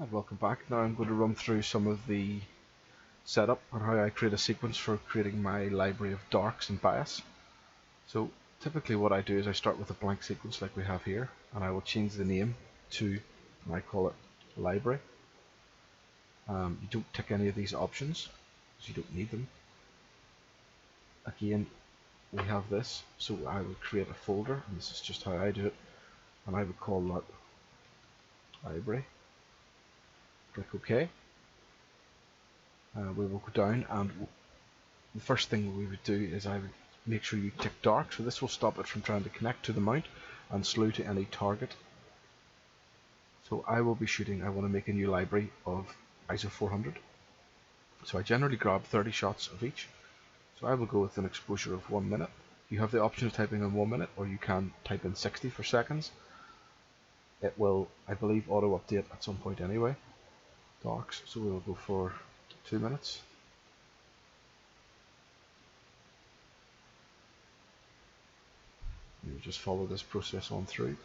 And welcome back. Now I'm going to run through some of the setup on how I create a sequence for creating my library of darks and bias. So typically what I do is I start with a blank sequence like we have here, and I will change the name to, and I call it library. You don't tick any of these options because you don't need them. Again, we have this, so I will create a folder, and this is just how I do it, and I would call that library. Click OK. We will go down, and the first thing we would do is I would make sure you tick dark, so this will stop it from trying to connect to the mount and slew to any target. So I will be shooting, I want to make a new library of ISO 400. So I generally grab 30 shots of each. So I will go with an exposure of 1 minute. You have the option of typing in 1 minute, or you can type in 60 for seconds. It will, I believe, auto update at some point anyway. Darks, so we will go for 2 minutes. You just follow this process on through.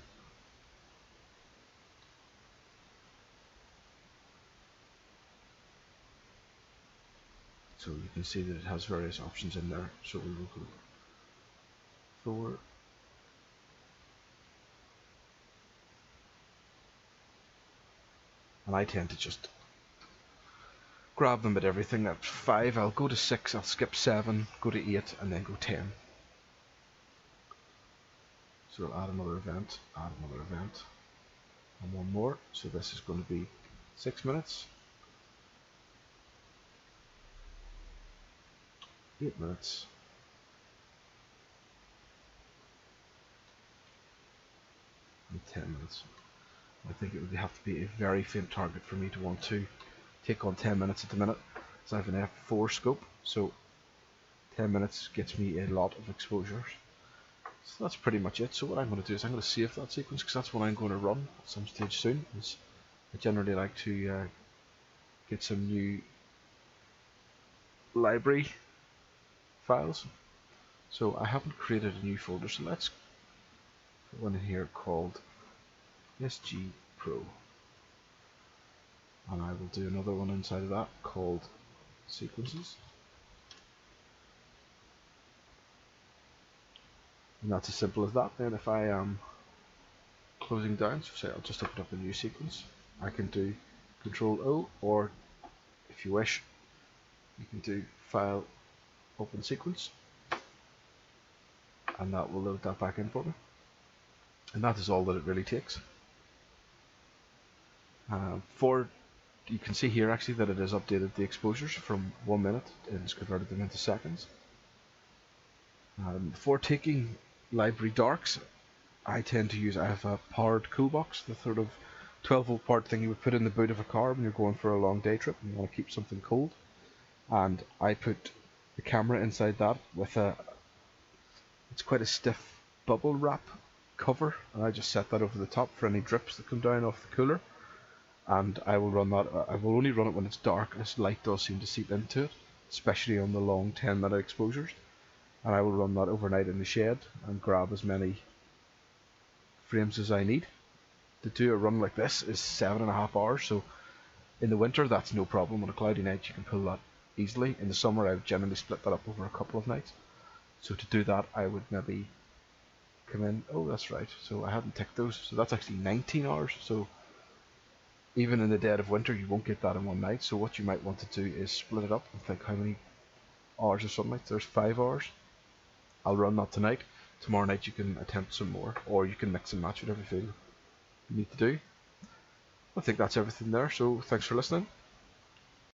So you can see that it has various options in there. So we will go forward. And I tend to just grab them at everything. At 5, I'll go to 6, I'll skip 7, go to 8, and then go 10. So I'll add another event, and one more. So this is going to be 6 minutes, 8 minutes, and 10 minutes. I think it would have to be a very faint target for me to want to take on 10 minutes at the minute. So I have an f4 scope, so 10 minutes gets me a lot of exposures. So that's pretty much it. So what I'm going to do is I'm going to save that sequence because that's what I'm going to run at some stage soon. I generally like to get some new library files. So I haven't created a new folder, so let's put one in here called SG Pro. And I will do another one inside of that called Sequences. And that's as simple as that. Then if I am closing down, so say I'll just open up a new sequence, I can do Control O, or if you wish, you can do File, Open Sequence, and that will load that back in for me. And that is all that it really takes. You can see here actually that it has updated the exposures from 1 minute and it's converted them into seconds. For taking library darks, I have a powered cool box, the sort of 12-volt powered thing you would put in the boot of a car when you're going for a long day trip and you want to keep something cold. And I put the camera inside that with it's quite a stiff bubble wrap cover, and I just set that over the top for any drips that come down off the cooler. And I will run that. I will only run it when it's dark, and this light does seem to seep into it, especially on the long 10-minute exposures. And I will run that overnight in the shed and grab as many frames as I need. To do a run like this is 7.5 hours, so in the winter that's no problem. On a cloudy night you can pull that easily. In the summer I would generally split that up over a couple of nights. So to do that I would maybe come in, oh that's right, so I hadn't ticked those, so that's actually 19 hours. So even in the dead of winter you won't get that in one night. So what you might want to do is split it up and think how many hours of sunlight. There's 5 hours. I'll run that tonight. Tomorrow night you can attempt some more, or you can mix and match whatever you feel you need to do. I think that's everything there, so thanks for listening.